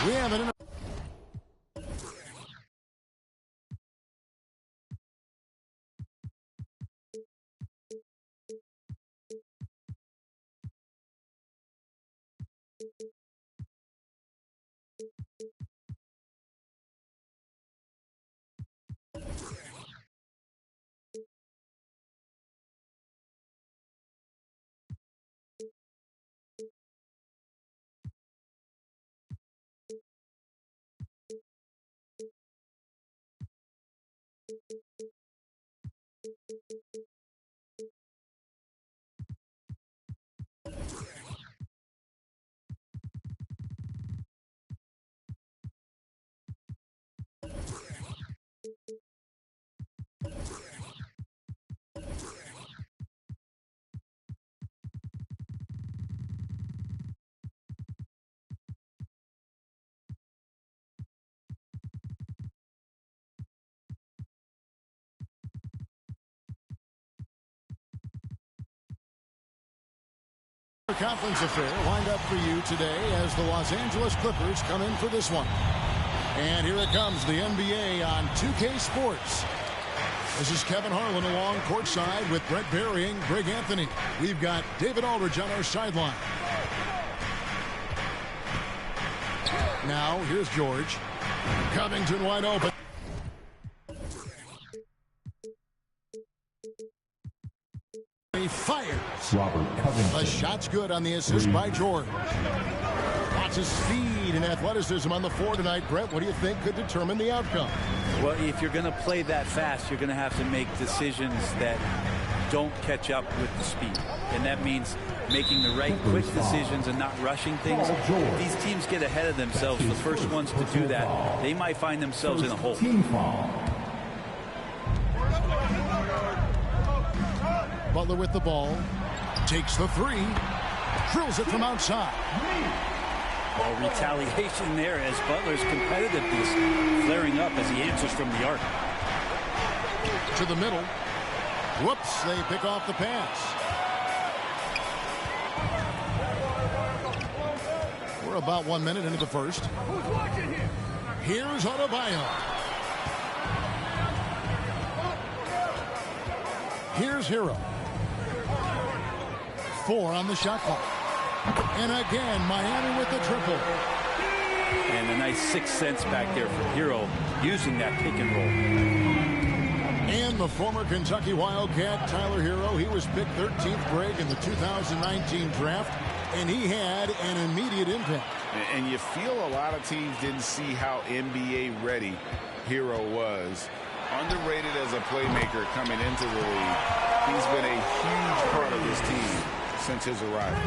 We have it. Conference affair lined up for you today as the Los Angeles Clippers come in for this one. And here it comes, the NBA on 2K Sports. This is Kevin Harlan along courtside with Brett Berry and Greg Anthony. We've got David Aldridge on our sideline. Now here's George. Covington wide open. He fires. The shot's good on the assist by George. Lots of speed and athleticism on the floor tonight. Brett, what do you think could determine the outcome? Well, if you're going to play that fast, you're going to have to make decisions that don't catch up with the speed. And that means making the right quick decisions and not rushing things. If these teams get ahead of themselves, the first ones to do that, they might find themselves in a hole. Butler with the ball. Takes the three. Drills it from outside. Well, retaliation there as Butler's competitiveness flaring up as he answers from the arc. To the middle. Whoops, they pick off the pass. We're about 1 minute into the first. Here's Adebayo. Here's Hero. 4 on the shot clock. And again, Miami with the triple. And a nice sixth sense back there from Hero using that pick and roll. And the former Kentucky Wildcat, Tyler Hero, he was picked 13th grade in the 2019 draft, and he had an immediate impact. And you feel a lot of teams didn't see how NBA ready Hero was. Underrated as a playmaker coming into the league. He's been a huge part of this team since his arrival.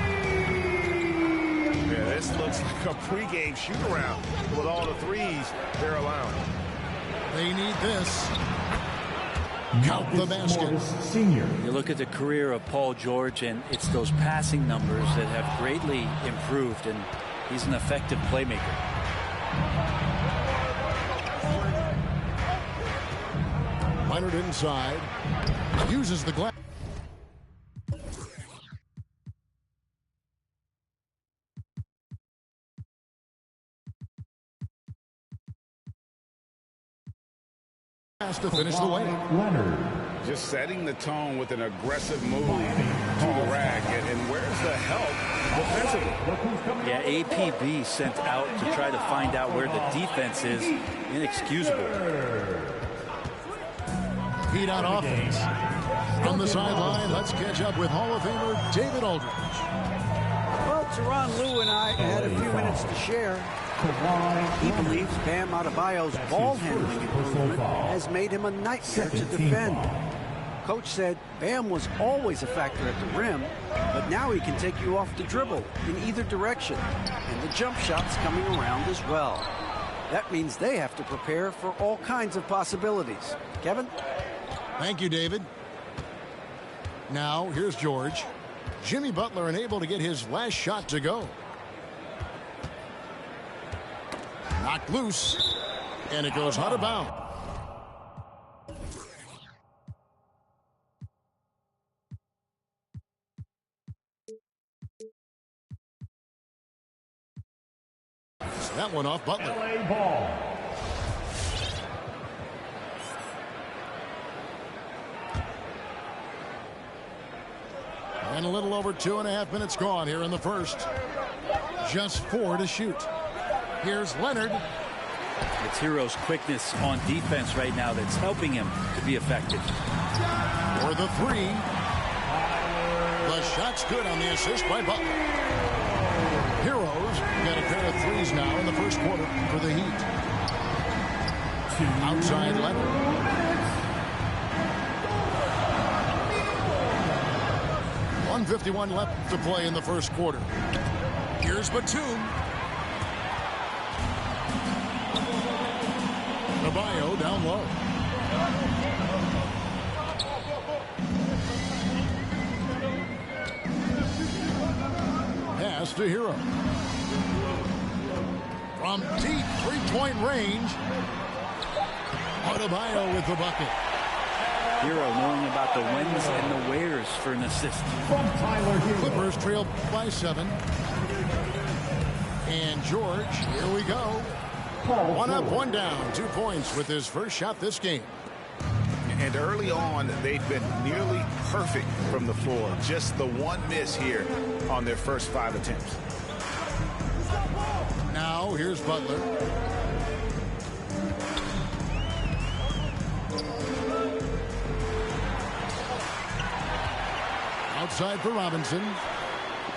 Yeah, this looks like a pregame shoot-around with all the threes they're allowing. They need this. Count the basket. You look at the career of Paul George, and it's those passing numbers that have greatly improved, and he's an effective playmaker. Leonard inside. Uses the glass. To finish the way. Leonard. Just setting the tone with an aggressive move to the rack. And where's the help defensively? Yeah, APB sent out to try to find out where the defense is. Inexcusable. Heat on offense. From the sideline, let's catch up with Hall of Famer David Aldridge. Well, Tyronn Lue and I had a few minutes to share. He believes Bam Adebayo's ball handling improvement has made him a nightmare to defend. Coach said Bam was always a factor at the rim, but now he can take you off the dribble in either direction, and the jump shot's coming around as well. That means they have to prepare for all kinds of possibilities. Kevin? Thank you, David. Now, here's George. Jimmy Butler unable to get his last shot to go. Knocked loose, and it goes out of bounds. That one off Butler. LA ball. And a little over 2.5 minutes gone here in the first. Just 4 to shoot. Here's Leonard. It's Herro's quickness on defense right now that's helping him to be effective. For the 3. The shot's good on the assist by Butler. Heroes got a pair of threes now in the first quarter for the Heat. Outside Leonard. 1:51 left to play in the first quarter. Here's Batum. Adebayo down low. Pass to Herro. From deep three-point range. Adebayo with the bucket. Herro knowing about the whens and the wheres for an assist. From Tyler Herro. Clippers trail by 7. And George, here we go. 1 up, 1 down. 2 points with his first shot this game. And early on, they've been nearly perfect from the floor. Just the one miss here on their first 5 attempts. Now, here's Butler. Outside for Robinson.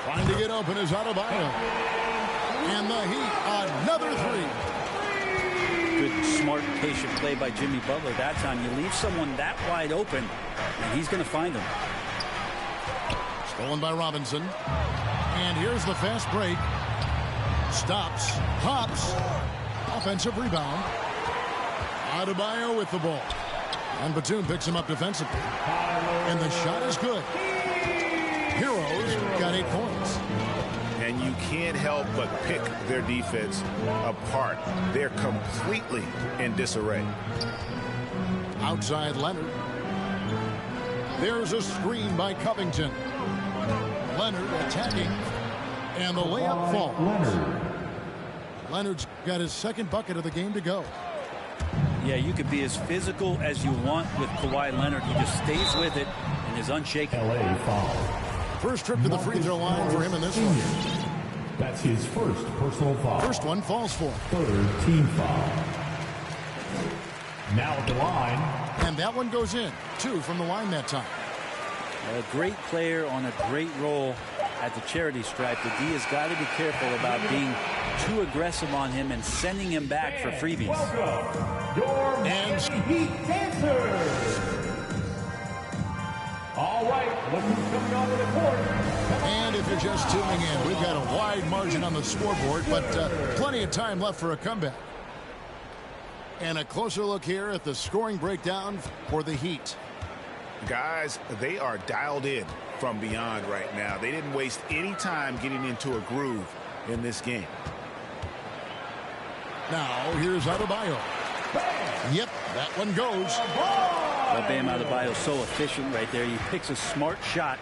Trying to get open is Adebayo. And the Heat, another 3. Good, smart, patient play by Jimmy Butler. That time you leave someone that wide open, and he's going to find them. Stolen by Robinson. And here's the fast break. Stops, hops, offensive rebound. Adebayo with the ball. And Batum picks him up defensively. And the shot is good. Heroes got 8 points. And you can't help but pick their defense apart. They're completely in disarray. Outside Leonard. There's a screen by Covington. Leonard attacking. And the layup falls. Leonard's got his second bucket of the game to go. Yeah, you could be as physical as you want with Kawhi Leonard. He just stays with it and is unshaken. LA foul. First trip to the free throw line for him in this one. That's his first personal foul. First one falls for. Third team foul. Now at the line. And that one goes in. 2 from the line that time. A great player on a great role at the charity stripe. The D has got to be careful about being too aggressive on him and sending him back for freebies. Your And Heat dancers. All right, look who's coming onto the court. And if you're just tuning in, we've got a wide margin on the scoreboard, but plenty of time left for a comeback. And a closer look here at the scoring breakdown for the Heat. Guys, they are dialed in from beyond right now. They didn't waste any time getting into a groove in this game. Now, here's Adebayo. Yep, that one goes. Well, Bam Adebayo is so efficient right there. He picks a smart shot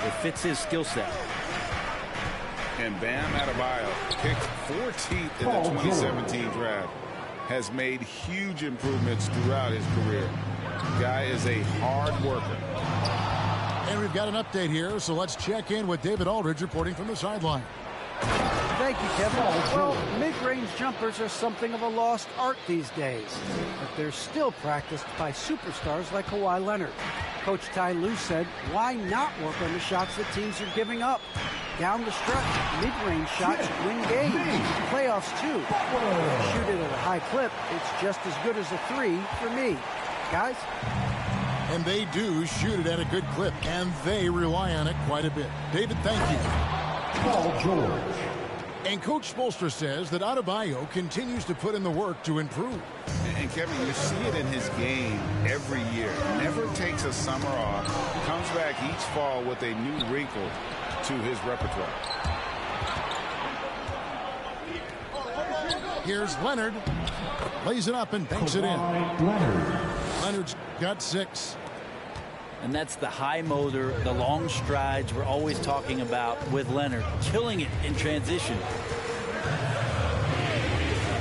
that fits his skill set. And Bam Adebayo, picked 14th in the 2017 draft, has made huge improvements throughout his career. Guy is a hard worker. And we've got an update here, so let's check in with David Aldridge reporting from the sideline. Thank you, Kevin. Well, mid-range jumpers are something of a lost art these days, but they're still practiced by superstars like Kawhi Leonard. Coach Ty Lue said, why not work on the shots that teams are giving up? Down the stretch, mid-range shots win games. Playoffs, too. If you shoot it at a high clip, it's just as good as a three for me. Guys? And they do shoot it at a good clip, and they rely on it quite a bit. David, thank you. Paul George. And Coach Spoelstra says that Adebayo continues to put in the work to improve. And Kevin, you see it in his game every year. Never takes a summer off. Comes back each fall with a new wrinkle to his repertoire. Here's Leonard. Lays it up and banks it in. Leonard's got 6. And that's the high motor, the long strides we're always talking about with Leonard. Killing it in transition.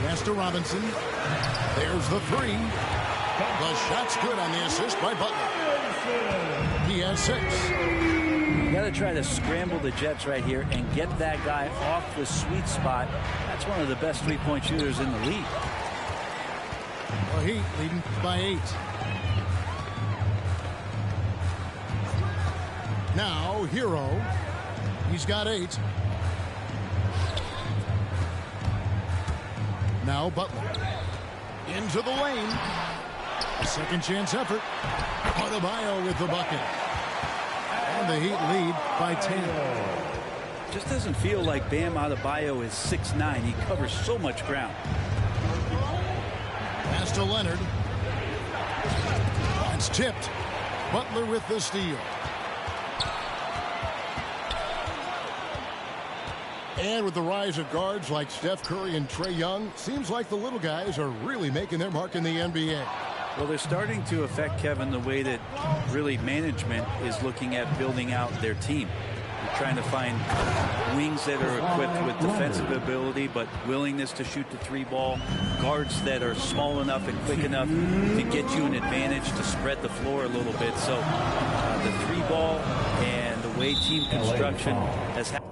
Pass to Robinson. There's the 3. The shot's good on the assist by Butler. He has 6. You got to try to scramble the Jets right here and get that guy off the sweet spot. That's one of the best three-point shooters in the league. Well, Heat leading by 8. Now, Hero. He's got 8. Now, Butler. Into the lane. A second chance effort. Adebayo with the bucket. And the Heat lead by 10. Just doesn't feel like Bam Adebayo is 6'9". He covers so much ground. Pass to Leonard. It's tipped. Butler with the steal. And with the rise of guards like Steph Curry and Trae Young, seems like the little guys are really making their mark in the NBA. Well, they're starting to affect, Kevin, the way that really management is looking at building out their team. They're trying to find wings that are equipped with defensive ability but willingness to shoot the 3-ball, guards that are small enough and quick enough to get you an advantage to spread the floor a little bit. So the 3-ball and the way team construction has happened.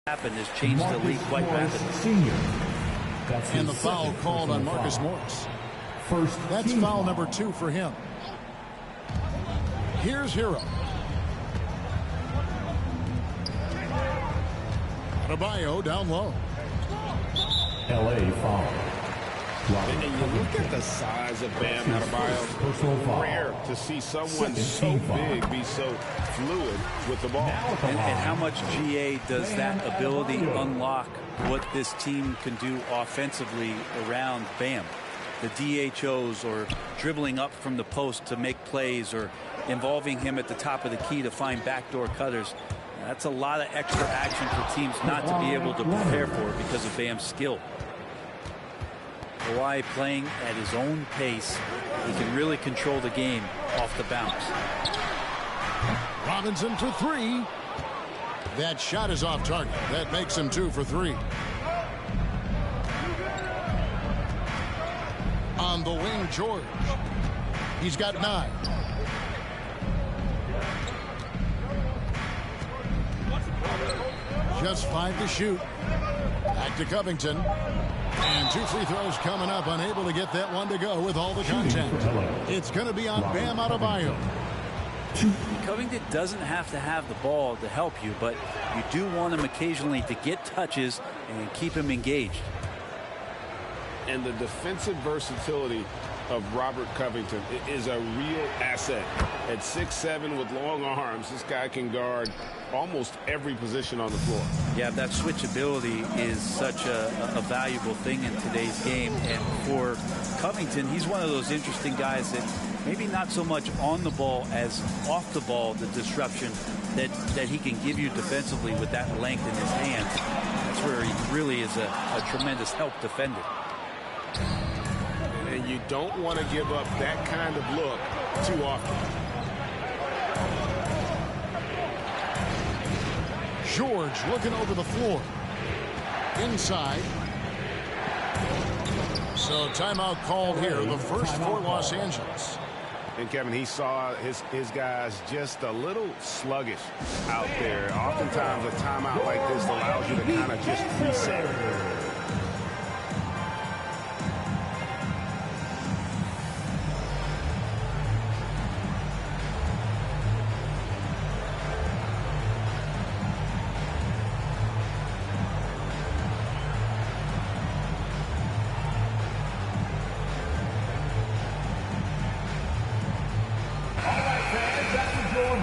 Has changed the league quite rapidly. And the foul called on Marcus Morris. That's foul number 2 for him. Here's Hero. Adebayo down low. LA foul. And you look at the size of Bam Adebayo. Rare to see someone so big be so fluid with the ball. And how much GA does that ability unlock what this team can do offensively around Bam? The DHOs or dribbling up from the post to make plays or involving him at the top of the key to find backdoor cutters. That's a lot of extra action for teams not to be able to prepare for because of Bam's skill. Kawhi playing at his own pace. He can really control the game off the bounce. Robinson for 3. That shot is off target. That makes him 2 for 3. On the wing, George. He's got 9. Just 5 to shoot. Back to Covington. And 2 free throws coming up. Unable to get that one to go with all the contact. It's going to be on Bam Adebayo. Covington doesn't have to have the ball to help you, but you do want him occasionally to get touches and keep him engaged. And the defensive versatility of Robert Covington is a real asset. At 6'7" with long arms, this guy can guard almost every position on the floor. Yeah, that switchability is such a valuable thing in today's game. And for Covington, he's one of those interesting guys that maybe not so much on the ball as off the ball, the disruption that he can give you defensively with that length in his hands. That's where he really is a tremendous help defender. And you don't want to give up that kind of look too often. George looking over the floor. Inside. So timeout called here, the first for Los Angeles. And Kevin, he saw his guys just a little sluggish out there. Oftentimes a timeout like this allows you to kind of just reset.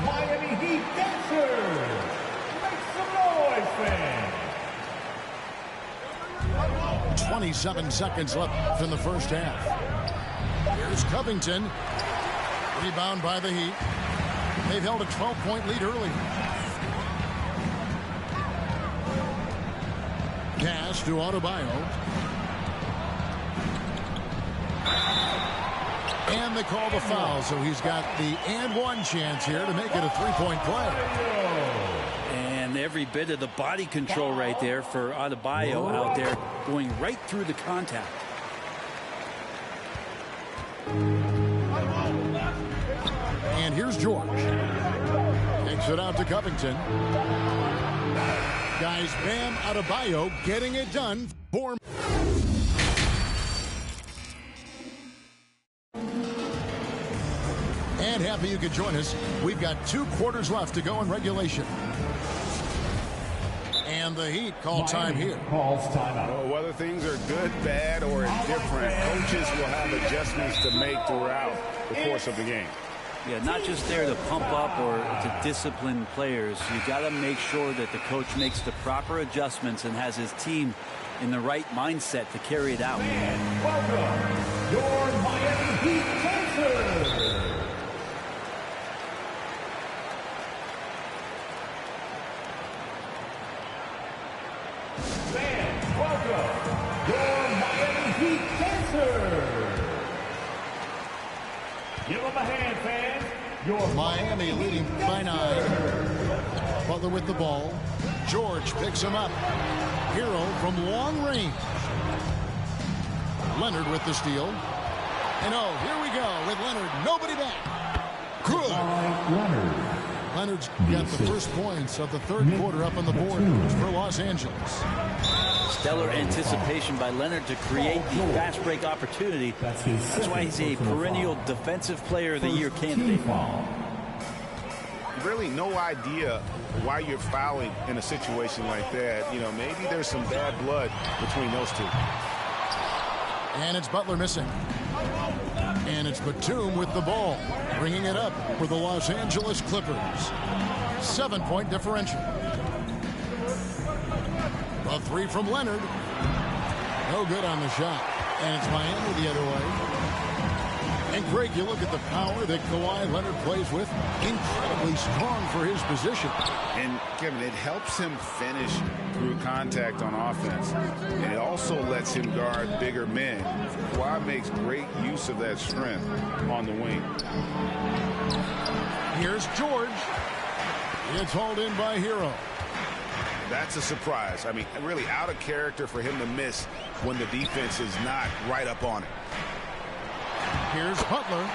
Miami Heat dancers! Make some noise, fans! 27 seconds left in the first half. Here's Covington. Rebound by the Heat. They've held a 12-point lead early. Pass to Adebayo. And they call the foul, so he's got the and one chance here to make it a three-point play. And every bit of the body control right there for Adebayo out there, going right through the contact. And here's George. Takes it out to Covington. Guys, Bam Adebayo getting it done for... And happy you could join us. We've got 2 quarters left to go in regulation. And the Heat call time here. Calls timeout. Well, whether things are good, bad, or indifferent, coaches will have adjustments to make throughout the course of the game. Yeah, not just there to pump up or to discipline players. You got to make sure that the coach makes the proper adjustments and has his team in the right mindset to carry it out. And welcome, your Miami Heat dancers! Fans, welcome, your Miami Heat dancers! Give them a hand, fans. Your Miami leading by 9. Butler with the ball. George picks him up. Hero from long range. Leonard with the steal. And oh, here we go with Leonard. Nobody back. Good. Leonard's got the first points of the third quarter up on the board for Los Angeles. Stellar anticipation by Leonard to create the fast break opportunity. That's why he's a perennial defensive player of the year candidate. Really no idea why you're fouling in a situation like that. You know, maybe there's some bad blood between those two. And it's Butler missing. And it's Batum with the ball, bringing it up for the Los Angeles Clippers. 7-point differential. A 3 from Leonard. No good on the shot. And it's Miami the other way. And Greg, you look at the power that Kawhi Leonard plays with. Incredibly strong for his position. And Kevin, it helps him finish through contact on offense. And it also lets him guard bigger men. Kawhi makes great use of that strength on the wing. Here's George. It's hauled in by Hero. That's a surprise. I mean, really out of character for him to miss when the defense is not right up on it. Here's Butler.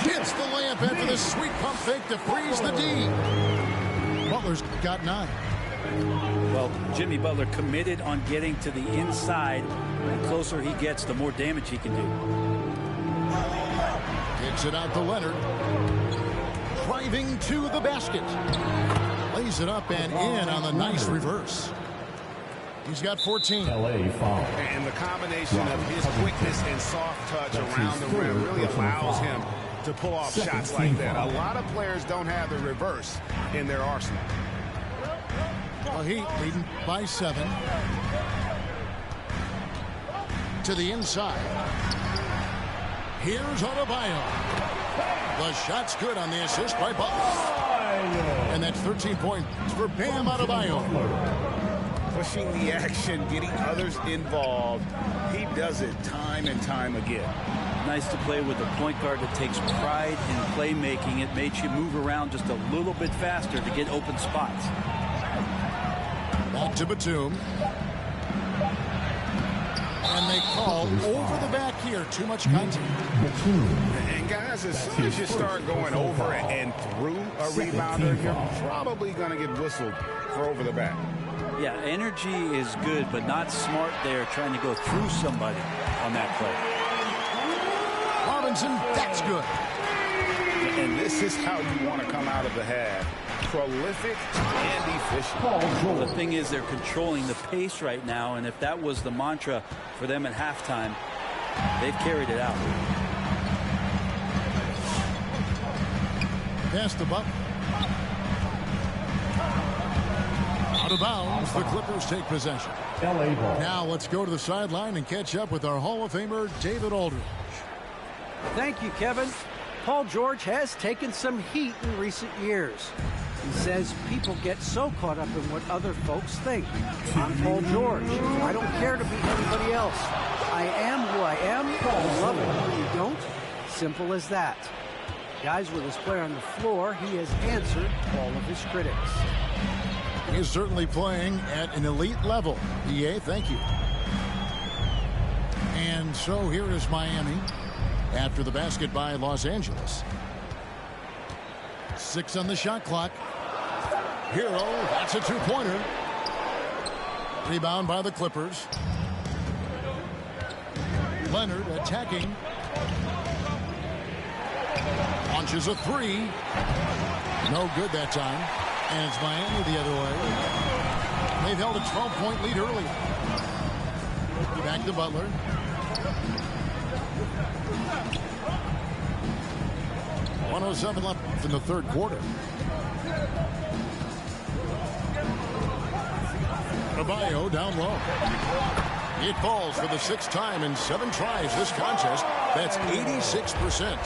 Gets the layup after the sweet pump fake to freeze the D. Butler's got 9. Well, Jimmy Butler committed on getting to the inside. The closer he gets, the more damage he can do. Kicks it out to Leonard. Driving to the basket. Lays it up and in on the nice reverse. He's got 14. LA foul. And the combination of his quickness and soft touch around the rim really allows him to pull off shots like that. A lot of players don't have the reverse in their arsenal. Well, Heat leading by 7. To the inside. Here's Adebayo. The shot's good on the assist by Butler. And that's 13 points for Bam Adebayo. Pushing the action, getting others involved. He does it time and time again. Nice to play with a point guard that takes pride in playmaking. It makes you move around just a little bit faster to get open spots. Back to Batum. And they call over the back here. Too much contact. And guys, as soon as you start going over and through a rebounder, you're probably going to get whistled for over the back. Yeah, energy is good, but not smart there trying to go through somebody on that play. Robinson, that's good. And this is how you want to come out of the half. Prolific and efficient. The thing is, they're controlling the pace right now, and if that was the mantra for them at halftime, they've carried it out. Pass the buck. Out of bounds, the Clippers take possession. Now let's go to the sideline and catch up with our Hall of Famer, David Aldridge. Thank you, Kevin. Paul George has taken some heat in recent years. He says people get so caught up in what other folks think. I'm Paul George. I don't care to be anybody else. I am who I am. You love it or you don't. Simple as that. Guys, with his play on the floor, he has answered all of his critics. He is certainly playing at an elite level. EA, thank you. And so here is Miami after the basket by Los Angeles. 6 on the shot clock. Hero, that's a two-pointer. Rebound by the Clippers. Leonard attacking. Launches a three. No good that time. And it's Miami the other way. They've held a 12-point lead early. Back to Butler. .107 left in the third quarter. Adebayo down low. It falls for the 6th time in 7 tries this contest. That's 86%.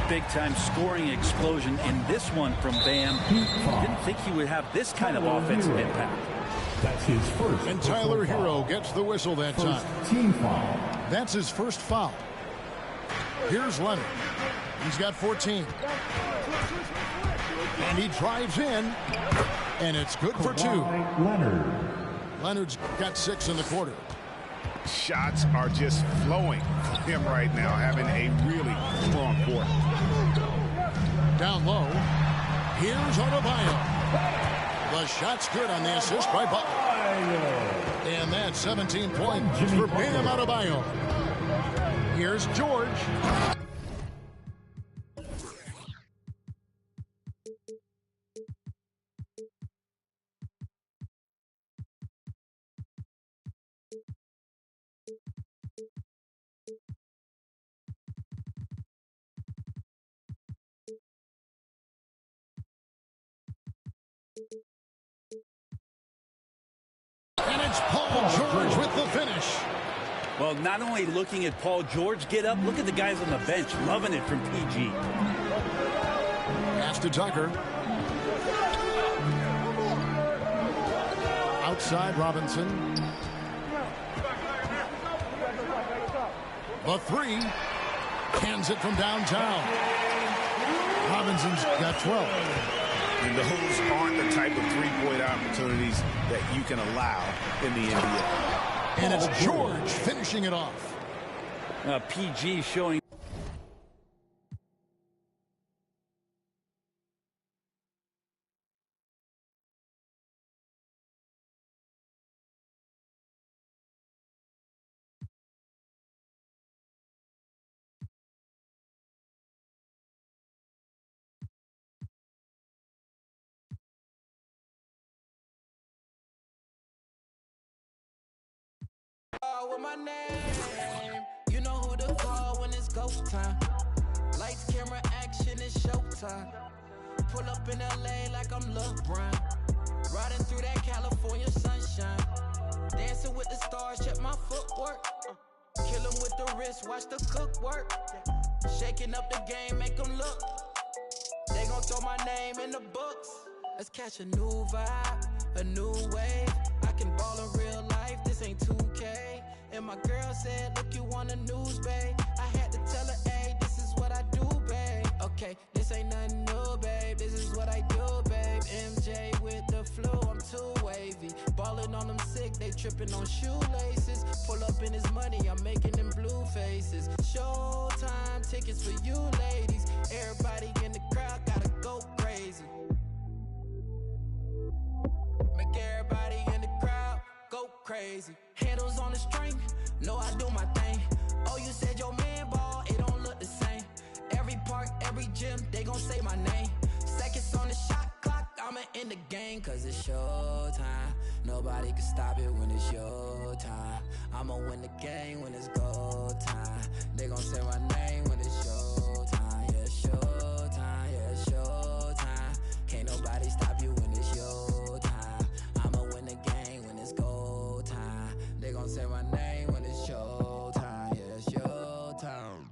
Big-time scoring explosion in this one from Bam. Didn't think he would have this kind of offensive impact. That's his first. And Tyler Hero gets the whistle that time. Team foul. That's his first foul. Here's Leonard. He's got 14. And he drives in. And it's good for 2. Leonard. Leonard's got 6 in the quarter. Shots are just flowing for him right now, having a really strong quarter. Down low. Here's Adebayo. The shot's good on the assist by Butler. And that's 17 points for Bam Adebayo. Here's George. And it's Paul George with the finish. Well, not only looking at Paul George get up, look at the guys on the bench loving it from PG. Pass to Tucker. Outside Robinson. The three. Cans it from downtown. Robinson's got 12. And those aren't the type of three-point opportunities that you can allow in the NBA. And it's George finishing it off. PG showing. With my name, you know who to call when it's go time. Lights, camera, action, it's showtime. Pull up in LA like I'm LeBron. Riding through that California sunshine. Dancing with the stars, check my footwork. Kill 'em with the wrist, watch the cook work. Shaking up the game, make 'em look. They gon' throw my name in the books. Let's catch a new vibe, a new wave. I can ball in real life, this ain't 2K. And my girl said, look, you on the news, babe. I had to tell her, hey, this is what I do, babe. Okay, this ain't nothing new, babe. This is what I do, babe. MJ with the flu, I'm too wavy. Ballin' on them sick, they trippin' on shoelaces. Pull up in his money, I'm making them blue faces. Showtime tickets for you ladies. Everybody in the crowd gotta go crazy. Make everybody in the crowd go crazy. Handles on the string, know I do my thing. Oh, you said your man ball, it don't look the same. Every park, every gym, they gon' say my name. Seconds on the shot clock, I'ma in the game. Cause it's showtime, nobody can stop it when it's your time. I'ma win the game when it's go time. They gon' say my name when it's showtime. Yeah, showtime, yeah, showtime. Can't nobody stop you when it's your time. I'ma win the game when it's go time. They gon' say my name when it's showtime. Yeah, it's showtime.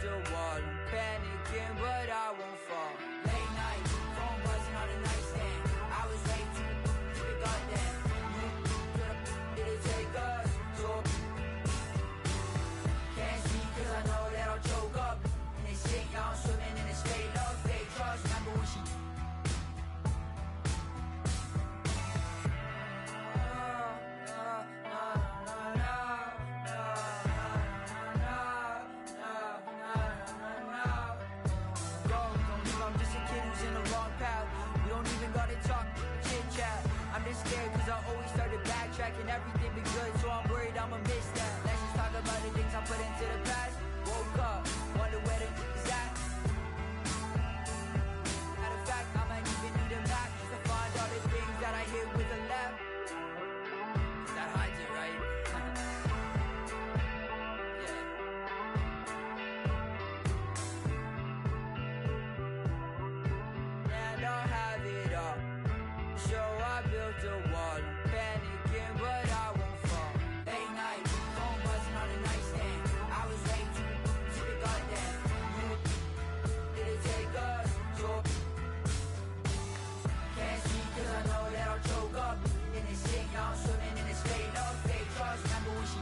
the wall. I'm panicking, but I won't fall. Late night, phone buzzing on the nightstand. I was way too pick up that. Did it take us? So can't see 'cause I know that I'll choke up. And they say y'all swimming in this fake love, fake trust. Remember when she I'm just scared cause I always started backtracking. Everything be good, so I'm worried I'ma miss that. Let's just talk about the things I put into the past. Woke up, wonder where the is at. Matter of fact, I might even need a map just to find all the things that I hit with a left. That hides it, right? Yeah. And I'll have it all. So I built a wall, I'm panicking, but I won't fall. Late night, phone buzzing on the nightstand. I was way too pick up that. Did it take us? So can't see 'cause I know that I'll choke up. In this thing, y'all swimming in this fake love, fake trust. Remember when she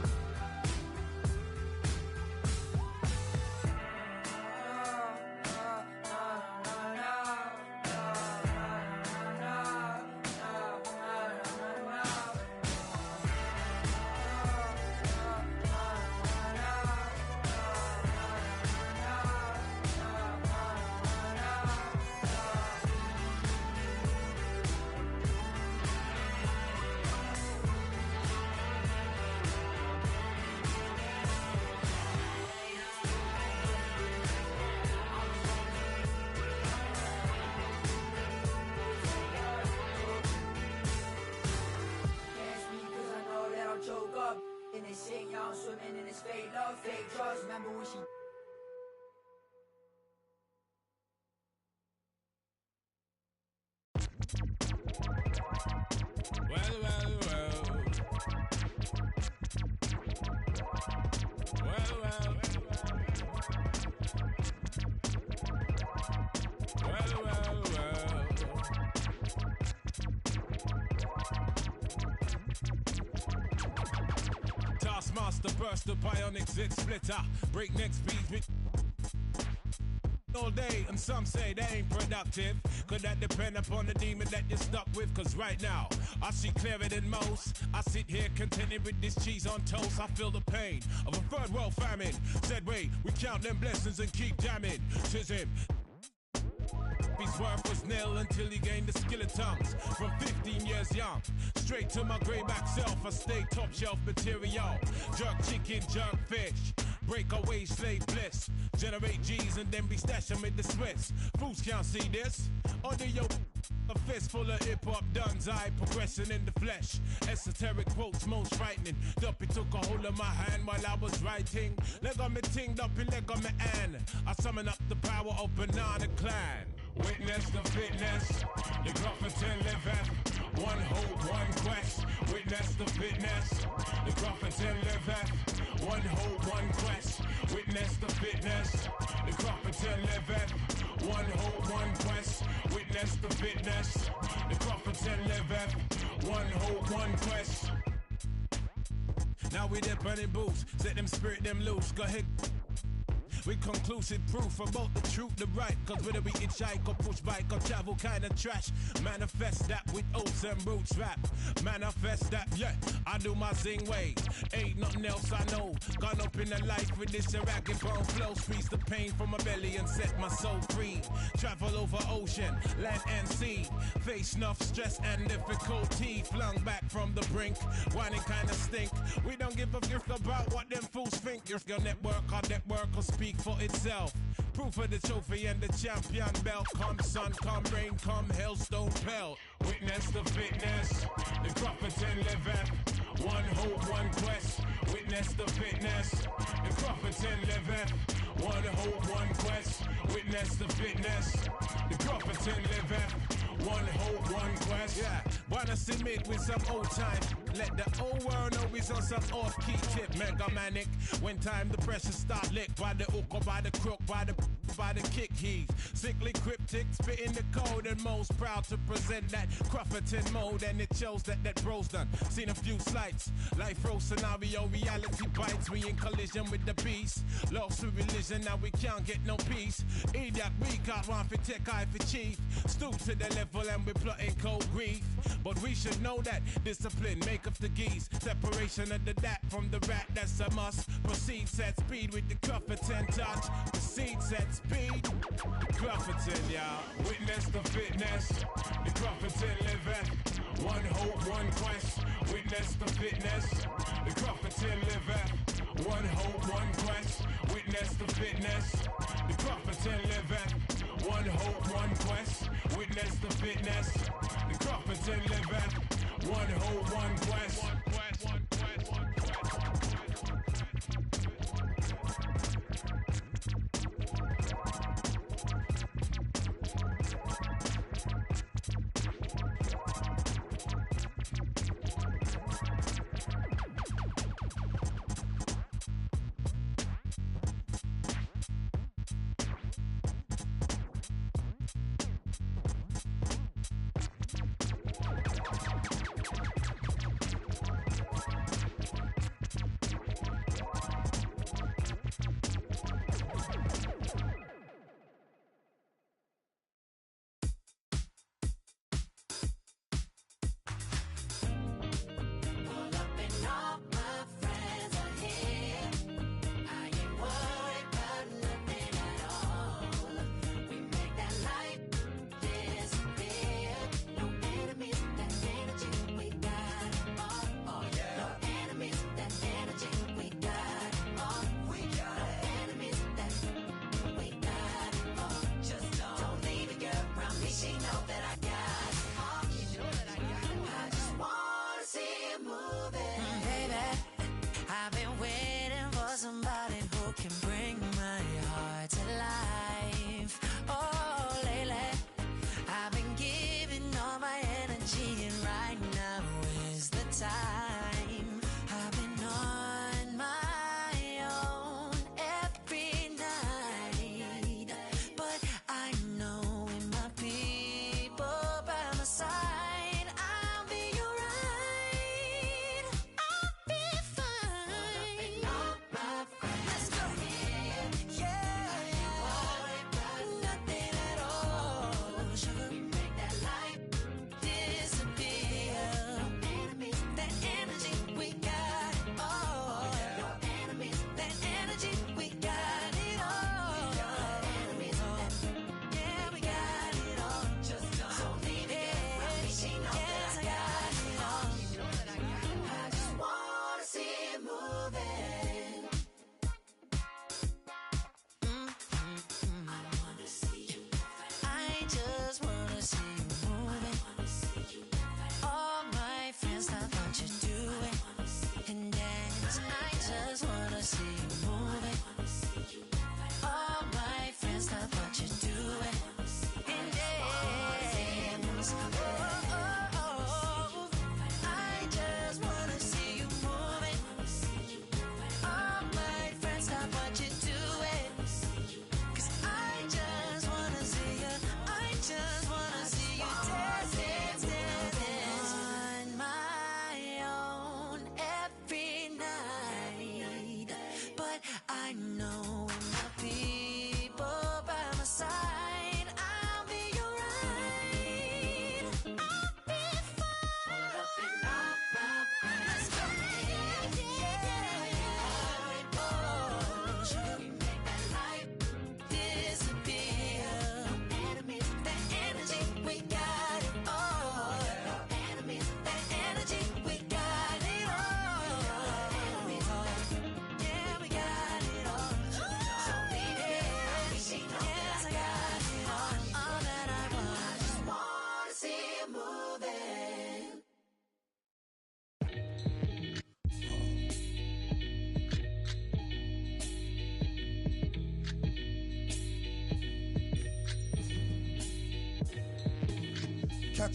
swimming in this fake love, fake trust. Remember when she Well. Taskmaster burst the bionic zit splitter. Breakneck speed with all day, and some say they ain't productive. Could that depend upon the demon that you're stuck with? Cause right now, I see clearer than most. I sit here contented with this cheese on toast. I feel the pain of a third world famine. Said wait, we count them blessings and keep jamming. Says him. His worth was nil until he gained the skill of tongues. From 15 years young, straight to my greyback self, I stay top shelf material. Jerk chicken, jerk fish, breakaway slave bliss. Generate G's and then be stashing with the Swiss. Fools can't see this. Under your a fist full of hip-hop duns, I progressing in the flesh. Esoteric quotes most frightening. Duppy took a hold of my hand while I was writing. Leg on me ting, Duppy leg on me and I summon up the power of Banana Clan. Witness the fitness, the Grufferton liveth. One hope, one quest. Witness the fitness, the Grufferton liveth. One hope, one quest. Witness the fitness, the Grufferton liveth. One hope, one quest. Witness the fitness, the Grufferton liveth. One hope, one quest. Now we there burning boots, set them spirit them loose. Go ahead. With conclusive proof about the truth, the right. Cause whether we hitchhike or push bike or travel kind of trash, manifest that with oats and roots rap. Manifest that, yeah, I do my zing way. Ain't nothing else I know. Gone up in the life with this ragged bone flow. Squeeze the pain from my belly and set my soul free. Travel over ocean, land and sea. Face enough stress and difficulty. Flung back from the brink, whining kind of stink. We don't give a gift about what them fools think. Your network, our network will speak for itself. Proof of the trophy and the champion belt. Come sun, come rain, come hailstone pelt. Witness the fitness, the Grufferton liveth. One hope, one quest. Witness the fitness, the Grufferton liveth. One hope, one quest. Witness the fitness, the Grufferton liveth. One hope, one quest. Yeah, wanna submit with some old time. Let the whole world know he's on some off-key tip. Mega manic. When time the pressure start lick by the hook or by the crook, by the kick. He's sickly cryptic, spitting the code, and most proud to present that Crufferton mode. And it shows that bro's done. Seen a few slights. Life row scenario, reality bites. We in collision with the beast. Lost to religion, now we can't get no peace. Idiot, we got one for tech, eye for chief. Stoop to the level and we plotting cold grief. But we should know that discipline make up the geese. Separation of the dat from the rat, that's a must. Proceed, set speed with the Crufferton touch. Proceed, set speed. Crufferton, y'all. Witness the fitness. The Crufferton living. One hope, one quest. Witness the fitness. The Crufferton living. One hope, one quest. Witness the fitness. The Crufferton living. One hope, one quest. Witness the fitness. The Crufferton living. One hope, one quest.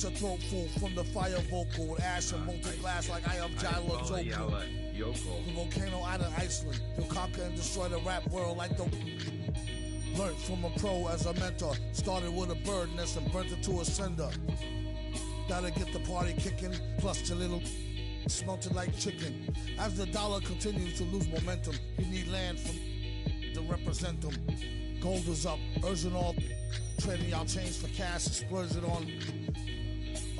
Got your throat full from the fire vocal with ash and molten glass like I am Jalo Joko. The volcano out of Iceland. He'll conquer and destroy the rap world like the... Learned from a pro as a mentor. Started with a bird nest and burnt it to a cinder. Gotta get the party kicking. Plus your little... smelted like chicken. As the dollar continues to lose momentum, you need land from... to represent them. Gold is up. Urging all... trading y'all change for cash and splurge it on...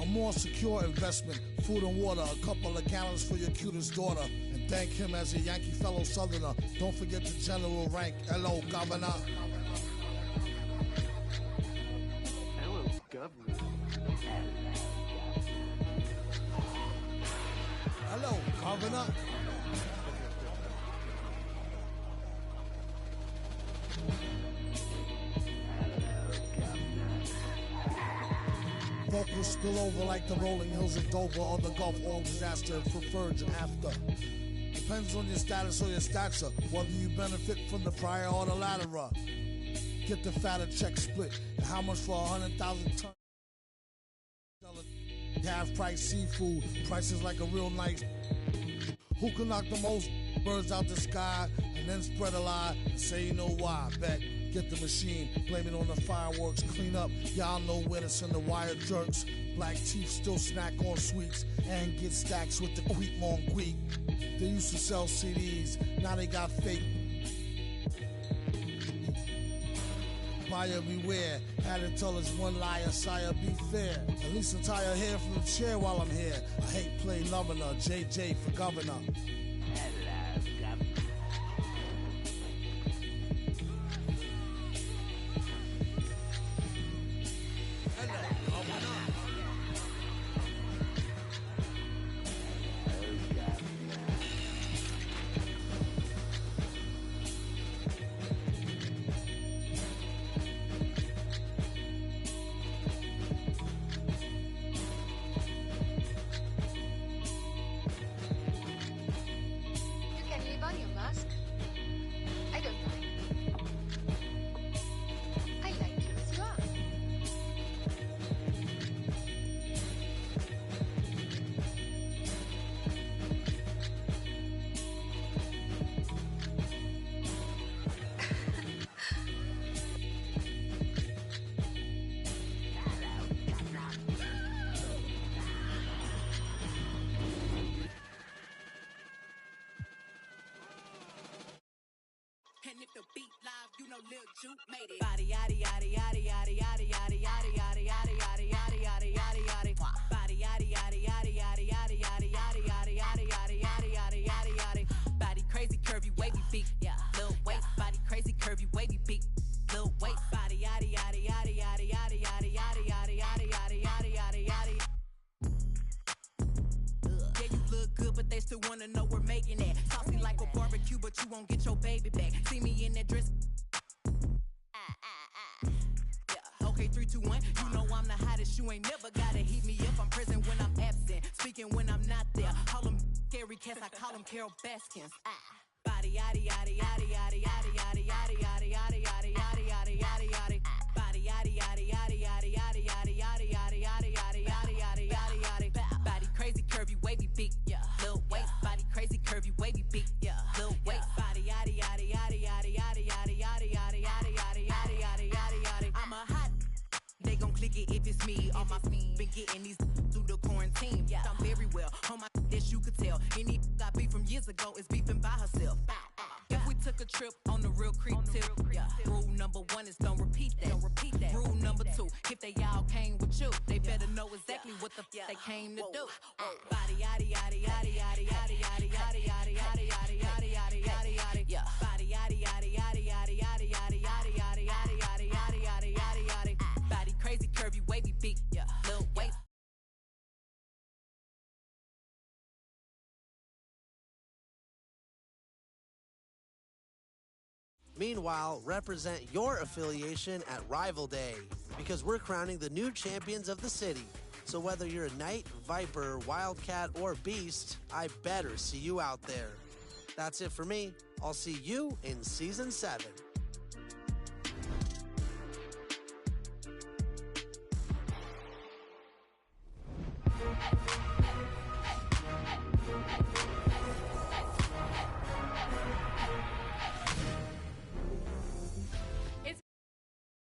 a more secure investment. Food and water. A couple of gallons for your cutest daughter. And thank him as a Yankee fellow Southerner. Don't forget the general rank. Hello, Governor. Hello, Governor. Hello, Governor. Vocals spill over like the rolling hills of Dover or the Gulf Oil disaster for Virgin after. Depends on your status or your stature, whether you benefit from the prior or the latter. Get the fatter check split. And how much for 100,000 tons? Half price seafood, prices like a real nice. Who can knock the most birds out the sky and then spread a lie and say you know why? Bet. Get the machine, blame it on the fireworks, clean up. Y'all know where to send the wire jerks. Black teeth still snack on sweets and get stacks with the Queek Mon Queek. They used to sell CDs, now they got fake. Buyer beware, had to tell us one liar, sire, be fair. At least I'm tired hair from the chair while I'm here. I hate play loving her, JJ for governor. And if the beat live, you know Lil Juke made it. Body yaddy yaddy yaddy yaddy yaddy yaddy yaddy yaddy yaddy yaddy yaddy yaddy yaddy yaddy. Body yaddy yaddy yaddy yaddy yaddy yaddy yaddy yaddy yaddy yaddy yaddy yaddy yaddy yaddy. Body crazy curvy wavy beat, yeah. Lil waist. Body crazy curvy wavy beat, Lil waist. Body yaddy yaddy yaddy yaddy yaddy yaddy yaddy yaddy yaddy yaddy yaddy yaddy yaddy. Yeah, you look good, but they still wanna know we're making it. Saucy like a barbecue, but you won't get your baby back. See me in that dress. Yeah. Okay, 3, 2, 1. You know I'm the hottest. You ain't never gotta heat me up. I'm present when I'm absent, speaking when I'm not there. Call them scary cats. I call them Carol Baskins. Body yaddy yaddy yaddy yaddy yaddy yaddy yaddy yaddy yaddy yaddy yaddy yaddy yaddy yaddy. Body yaddy yaddy yaddy yaddy yaddy yaddy yaddy yaddy yaddy yaddy yaddy yaddy yaddy yaddy. Body crazy curvy wavy beat, yeah. Lil waist. Body crazy curvy wavy beat, yeah. Lil waist. Body yaddy yaddy yaddy yaddy yaddy yaddy yaddy yaddy yaddy yaddy yaddy yaddy yaddy yaddy. I'm a hot. They gon' click it if it's me. All my been getting these through the quarantine. Yeah, I'm very well on my as you could tell. Any got beef from years ago is beefing by herself. If we took a trip on the real creep tip, yeah. Rule number 1 is don't repeat that. Don't repeat that. Rule number 2, if they all came with you, they better know exactly what the they came to do. Body yaddy yaddy yaddy yaddy yaddy yaddy yaddy yaddy yaddy yaddy yaddy yaddy yaddy yaddy. Yeah. Body yaddy yaddy yaddy yaddy yaddy yaddy yaddy yaddy yaddy yaddy yaddy yaddy yaddy yaddy. Body crazy curvy wavy beat, yeah. Lil waist. Meanwhile, represent your affiliation at Rival Day, because we're crowning the new champions of the city. So whether you're a Knight, Viper, Wildcat, or Beast, I better see you out there. That's it for me. I'll see you in Season 7.